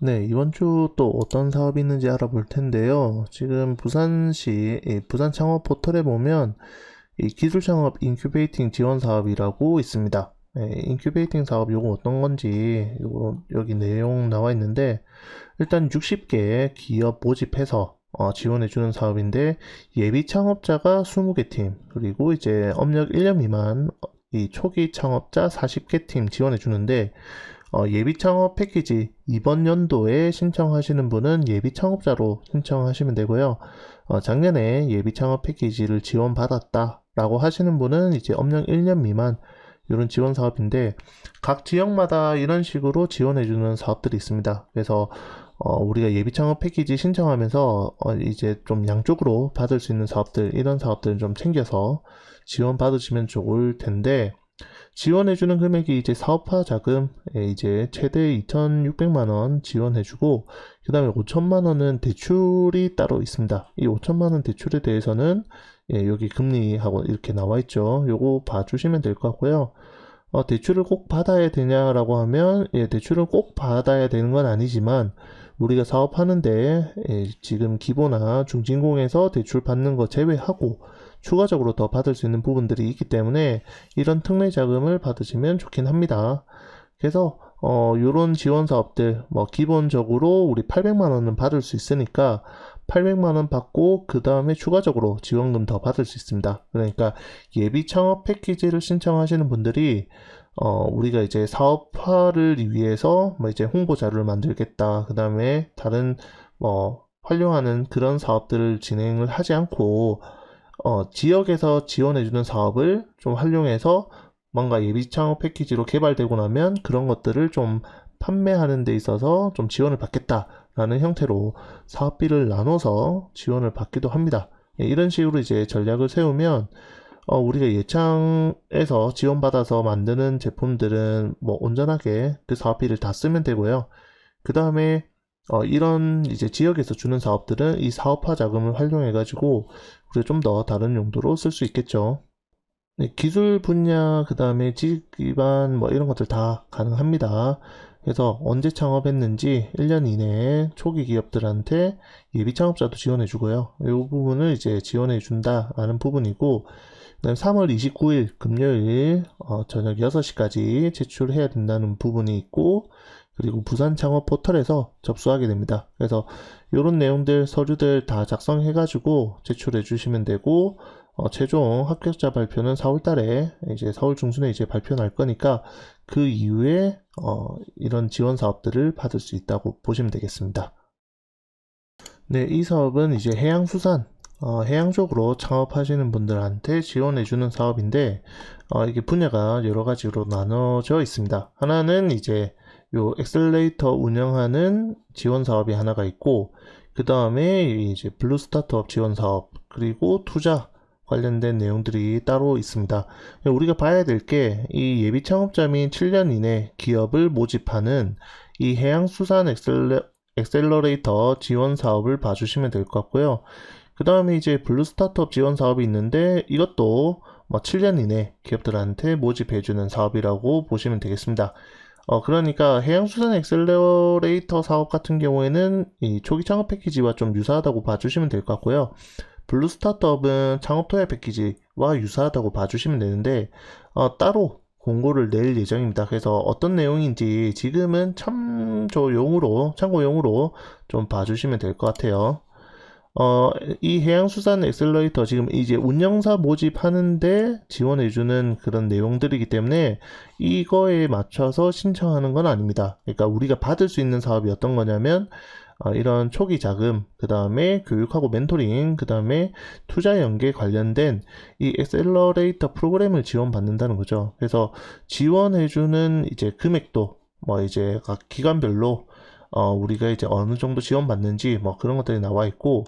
네, 이번 주 또 어떤 사업이 있는지 알아볼 텐데요. 지금 부산시 이 부산 창업 포털에 보면 이 기술 창업 인큐베이팅 지원 사업이라고 있습니다. 네, 인큐베이팅 사업 요거 어떤 건지 요거 여기 내용 나와 있는데 일단 60개 기업 모집해서 지원해 주는 사업인데 예비 창업자가 20개 팀 그리고 이제 업력 1년 미만 이 초기 창업자 40개 팀 지원해 주는데 예비 창업 패키지 이번 연도에 신청하시는 분은 예비 창업자로 신청하시면 되고요. 작년에 예비 창업 패키지를 지원받았다 라고 하시는 분은 이제 업력 1년 미만 이런 지원 사업인데 각 지역마다 이런 식으로 지원해주는 사업들이 있습니다. 그래서 우리가 예비 창업 패키지 신청하면서 이제 좀 양쪽으로 받을 수 있는 사업들 이런 사업들을 좀 챙겨서 지원 받으시면 좋을 텐데 지원해주는 금액이 이제 사업화 자금에 이제 최대 2,600만원 지원해주고 그 다음에 5천만원은 대출이 따로 있습니다. 이 5천만원 대출에 대해서는 여기 금리하고 이렇게 나와 있죠. 요거 봐주시면 될 것 같고요. 대출을 꼭 받아야 되냐라고 하면 대출을 꼭 받아야 되는 건 아니지만 우리가 사업하는데 지금 기보나 중진공에서 대출 받는 거 제외하고 추가적으로 더 받을 수 있는 부분들이 있기 때문에 이런 특례 자금을 받으시면 좋긴 합니다. 그래서 요런 지원 사업들 뭐 기본적으로 우리 800만 원은 받을 수 있으니까 800만 원 받고 그 다음에 추가적으로 지원금 더 받을 수 있습니다. 그러니까 예비 창업 패키지를 신청하시는 분들이 우리가 이제 사업화를 위해서 뭐 이제 홍보 자료를 만들겠다. 그 다음에 다른 뭐 활용하는 그런 사업들을 진행을 하지 않고 지역에서 지원해주는 사업을 좀 활용해서 뭔가 예비 창업 패키지로 개발되고 나면 그런 것들을 좀 판매하는 데 있어서 좀 지원을 받겠다라는 형태로 사업비를 나눠서 지원을 받기도 합니다. 이런 식으로 이제 전략을 세우면 우리가 예창에서 지원받아서 만드는 제품들은 뭐 온전하게 그 사업비를 다 쓰면 되고요. 그 다음에 이런 이제 지역에서 주는 사업들은 이 사업화 자금을 활용해 가지고 우리가 좀 더 다른 용도로 쓸 수 있겠죠. 네, 기술 분야 그 다음에 지식 기반 뭐 이런 것들 다 가능합니다. 그래서 언제 창업했는지 1년 이내에 초기 기업들한테 예비 창업자도 지원해 주고요. 이 부분을 이제 지원해 준다라는 부분이고 그다음 3월 29일 금요일 저녁 6시까지 제출해야 된다는 부분이 있고 그리고 부산 창업 포털에서 접수하게 됩니다. 그래서 이런 내용들 서류들 다 작성해 가지고 제출해 주시면 되고 최종 합격자 발표는 4월 달에 이제 4월 중순에 이제 발표 날 거니까 그 이후에 이런 지원 사업들을 받을 수 있다고 보시면 되겠습니다. 네, 이 사업은 이제 해양수산 해양 쪽으로 창업하시는 분들한테 지원해주는 사업인데 이게 분야가 여러 가지로 나눠져 있습니다. 하나는 이제 요 엑셀레이터 운영하는 지원 사업이 하나가 있고 그 다음에 이제 블루 스타트업 지원 사업 그리고 투자 관련된 내용들이 따로 있습니다. 우리가 봐야 될 게 이 예비 창업자 및 7년 이내 기업을 모집하는 이 해양수산 엑셀러레이터 지원 사업을 봐주시면 될 것 같고요. 그 다음에 이제 블루 스타트업 지원 사업이 있는데 이것도 뭐 7년 이내 기업들한테 모집해주는 사업이라고 보시면 되겠습니다. 그러니까 해양수산 엑셀러레이터 사업 같은 경우에는 이 초기 창업 패키지와 좀 유사하다고 봐주시면 될 것 같고요. 블루 스타트업은 창업 투자 패키지와 유사하다고 봐주시면 되는데 따로 공고를 낼 예정입니다. 그래서 어떤 내용인지 지금은 참고용으로 좀 봐주시면 될 것 같아요. 이 해양수산 엑셀러레이터 지금 이제 운영사 모집하는데 지원해주는 그런 내용들이기 때문에 이거에 맞춰서 신청하는 건 아닙니다. 그러니까 우리가 받을 수 있는 사업이 어떤 거냐면 이런 초기 자금, 그 다음에 교육하고 멘토링, 그 다음에 투자 연계 관련된 이 엑셀러레이터 프로그램을 지원받는다는 거죠. 그래서 지원해주는 이제 금액도 뭐 이제 각 기관별로 우리가 이제 어느 정도 지원받는지 뭐 그런 것들이 나와 있고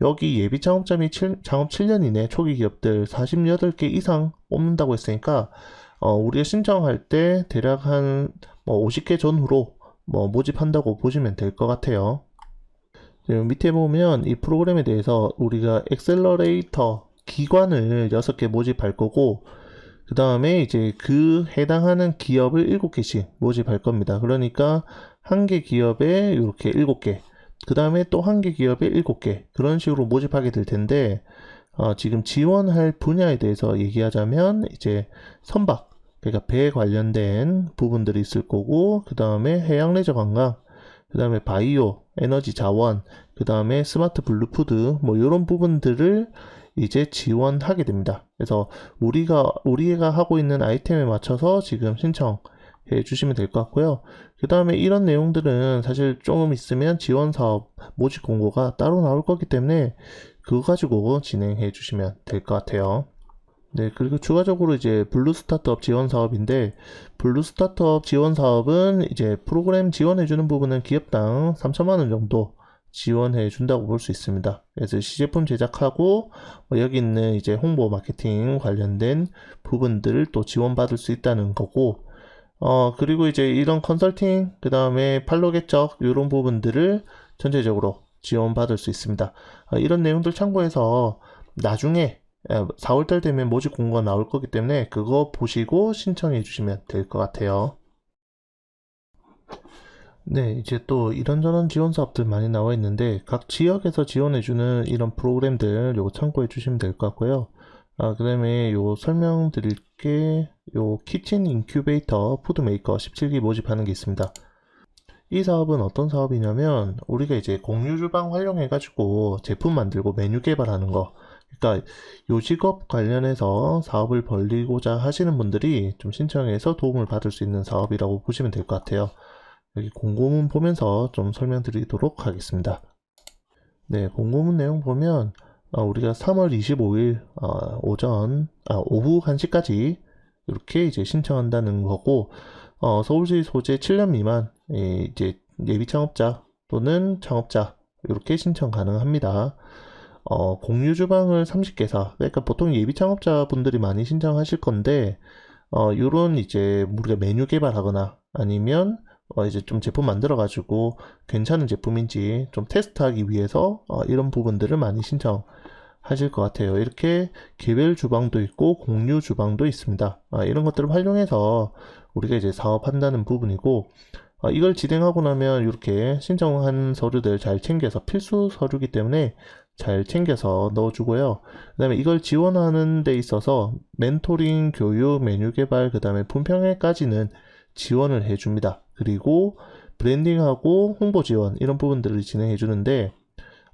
여기 예비 창업자 및 창업 7년 이내 초기 기업들 48개 이상 뽑는다고 했으니까 우리가 신청할 때 대략 한 뭐 50개 전후로 뭐 모집한다고 보시면 될 것 같아요. 밑에 보면 이 프로그램에 대해서 우리가 엑셀러레이터 기관을 6개 모집할 거고 그 다음에 이제 그 해당하는 기업을 7개씩 모집할 겁니다. 그러니까 한 개 기업에 이렇게 7개, 그 다음에 또 한 개 기업에 7개, 그런 식으로 모집하게 될 텐데, 지금 지원할 분야에 대해서 얘기하자면 이제 선박, 그러니까 배 관련된 부분들이 있을 거고, 그 다음에 해양 레저 관광, 그 다음에 바이오, 에너지 자원, 그 다음에 스마트 블루푸드, 뭐 이런 부분들을 이제 지원하게 됩니다. 그래서 우리가 하고 있는 아이템에 맞춰서 지금 신청해 주시면 될 것 같고요. 그 다음에 이런 내용들은 사실 조금 있으면 지원 사업 모집 공고가 따로 나올 거기 때문에 그거 가지고 진행해 주시면 될 것 같아요. 네, 그리고 추가적으로 이제 블루 스타트업 지원 사업인데, 블루 스타트업 지원 사업은 이제 프로그램 지원해주는 부분은 기업당 3천만 원 정도 지원해 준다고 볼 수 있습니다. 그래서 시제품 제작하고 여기 있는 이제 홍보 마케팅 관련된 부분들을 또 지원받을 수 있다는 거고, 그리고 이제 이런 컨설팅, 그 다음에 판로 개척 이런 부분들을 전체적으로 지원받을 수 있습니다. 이런 내용들 참고해서 나중에 4월달 되면 모집 공고가 나올 거기 때문에 그거 보시고 신청해 주시면 될 것 같아요. 네, 이제 또 이런저런 지원 사업들 많이 나와 있는데 각 지역에서 지원해 주는 이런 프로그램들 요거 참고해 주시면 될 것 같고요. 그 다음에 요 설명드릴 게 요 키친 인큐베이터 푸드메이커 17기 모집하는 게 있습니다. 이 사업은 어떤 사업이냐면 우리가 이제 공유 주방 활용해 가지고 제품 만들고 메뉴 개발하는 거, 그러니까 요 직업 관련해서 사업을 벌리고자 하시는 분들이 좀 신청해서 도움을 받을 수 있는 사업이라고 보시면 될 것 같아요. 여기 공고문 보면서 좀 설명드리도록 하겠습니다. 네, 공고문 내용 보면 우리가 3월 25일 오후 1시까지 이렇게 이제 신청한다는 거고, 서울시 소재 7년 미만 이제 예비 창업자 또는 창업자 이렇게 신청 가능합니다. 공유 주방을 30개사, 그러니까 보통 예비 창업자 분들이 많이 신청하실 건데, 요런 이제 우리가 메뉴 개발하거나 아니면 이제 좀 제품 만들어 가지고 괜찮은 제품인지 좀 테스트하기 위해서 이런 부분들을 많이 신청하실 것 같아요. 이렇게 개별 주방도 있고 공유 주방도 있습니다. 이런 것들을 활용해서 우리가 이제 사업한다는 부분이고, 이걸 진행하고 나면 이렇게 신청한 서류들 잘 챙겨서 필수 서류기 때문에 잘 챙겨서 넣어주고요. 그 다음에 이걸 지원하는 데 있어서 멘토링, 교육, 메뉴 개발, 그 다음에 품평회까지는 지원을 해줍니다. 그리고 브랜딩하고 홍보 지원 이런 부분들을 진행해 주는데,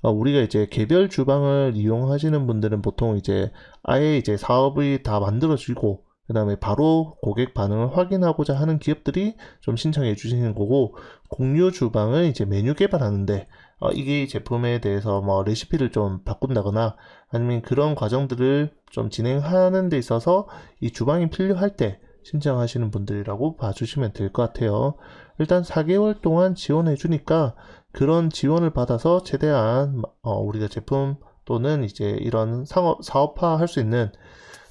우리가 이제 개별 주방을 이용하시는 분들은 보통 이제 아예 이제 사업이 다 만들어지고 그 다음에 바로 고객 반응을 확인하고자 하는 기업들이 좀 신청해 주시는 거고, 공유 주방은 이제 메뉴 개발하는데 이게 제품에 대해서 뭐 레시피를 좀 바꾼다거나 아니면 그런 과정들을 좀 진행하는 데 있어서 이 주방이 필요할 때 신청하시는 분들이라고 봐주시면 될 것 같아요. 일단 4개월 동안 지원해 주니까 그런 지원을 받아서 최대한 우리가 제품 또는 이제 이런 사업화 할 수 있는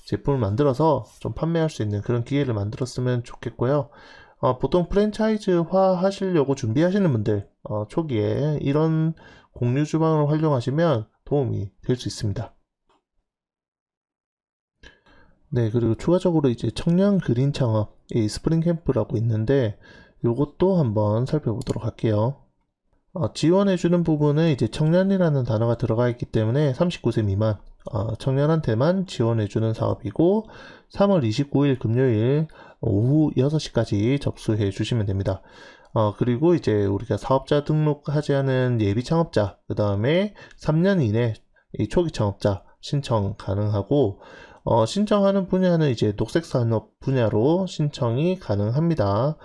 제품을 만들어서 좀 판매할 수 있는 그런 기회를 만들었으면 좋겠고요. 보통 프랜차이즈화 하시려고 준비하시는 분들 초기에 이런 공유 주방을 활용하시면 도움이 될 수 있습니다. 네, 그리고 추가적으로 이제 청년 그린 창업 이 스프링 캠프라고 있는데 요것도 한번 살펴보도록 할게요. 지원해주는 부분은 이제 청년이라는 단어가 들어가 있기 때문에 39세 미만 청년한테만 지원해주는 사업이고, 3월 29일 금요일 오후 6시까지 접수해 주시면 됩니다. 그리고 이제 우리가 사업자 등록하지 않은 예비 창업자, 그 다음에 3년 이내 이 초기 창업자 신청 가능하고, 신청하는 분야는 이제 녹색산업 분야로 신청이 가능합니다.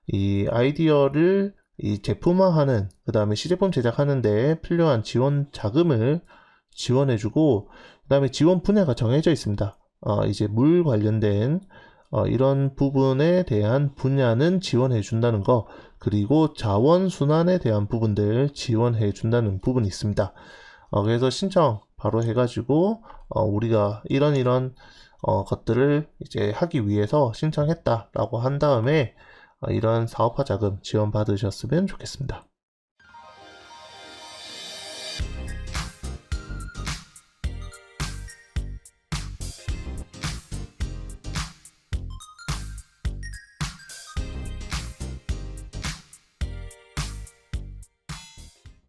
이 아이디어를 이 제품화하는, 그 다음에 시제품 제작하는데 필요한 지원 자금을 지원해주고, 그 다음에 지원 분야가 정해져 있습니다. 이제 물 관련된 이런 부분에 대한 분야는 지원해 준다는 거, 그리고 자원 순환에 대한 부분들 지원해 준다는 부분이 있습니다. 그래서 신청 바로 해가지고 우리가 이런 것들을 이제 하기 위해서 신청했다라고 한 다음에 이런 사업화 자금 지원 받으셨으면 좋겠습니다.